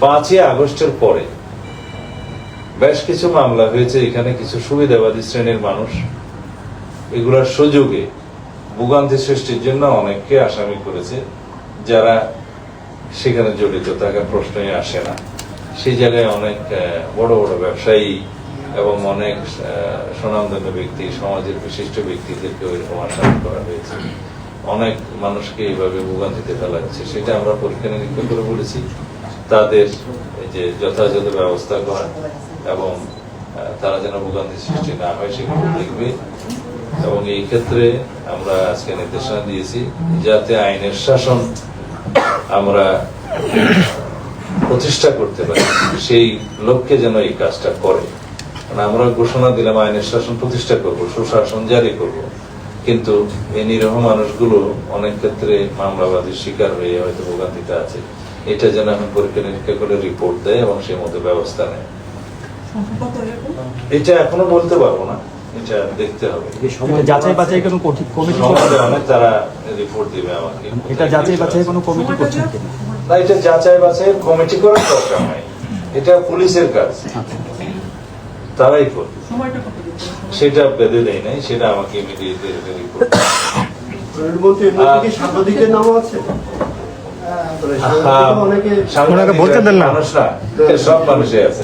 5ই আগস্টের পরে বেশ কিছু মামলা হয়েছে। এখানে কিছু সুবিধাবাদী শ্রেণীর মানুষ এগুলোর সুযোগে ভোগান্তি সৃষ্টির জন্য অনেককে আসামি করেছে, যারা সেখানে জড়িত থাকার প্রশ্নই আসে না। সেই জায়গায় অনেক বড় বড় ব্যবসায়ী এবং অনেক স্বনামধন্য ব্যক্তি, সমাজের বিশিষ্ট ব্যক্তিদেরকে ওইরকম আসামি করা হয়েছে। অনেক মানুষকে এইভাবে ভোগান্তিতে ফেলা হচ্ছে, সেটা আমরা পরীক্ষা নিরীক্ষা করে বলেছি তাদের এই যে যথাযথ ব্যবস্থা করা এবং তারা যেন ভোগান্তি সৃষ্টি না হয় সেগুলো দেখবে। এবং এই ক্ষেত্রে আমরা আজকে নির্দেশনা দিয়েছি যাতে আইনের শাসন আমরা প্রতিষ্ঠা করতে পারি, সেই লক্ষ্যে যেন এই কাজটা করে। আমরা ঘোষণা দিলাম আইনের শাসন প্রতিষ্ঠা করব, সুশাসন জারি করব, কিন্তু এই নিরীহ মানুষগুলো অনেক ক্ষেত্রে মামলাবাদীর শিকার হয়ে হয়তো ভোগান্তিতে আছে। এটা যেন এখন পরীক্ষা নিরীক্ষা করে রিপোর্ট দেয় এবং সেই মতো ব্যবস্থা নেয়। এটা এখনো বলতে পারবো না, এটা দেখতে হবে। যাচাই বাছাই কোনো কমিটি অনেক তারা রিপোর্ট দিবে আমাকে। এটা যাচাই বাছাই কোনো কমিটি করছেন কিনা? না, এটা যাচাই বাছাই কমিটি করার দরকার নাই, এটা পুলিশের কাজ, তারাই করবে। সেটা বেঁধে দেয় নাই, সেটা আমাকে ইমিডিয়েটলি রিপোর্ট। সাংবাদিকের নামও আছে, বলতে দেন না, সব মানুষই আছে।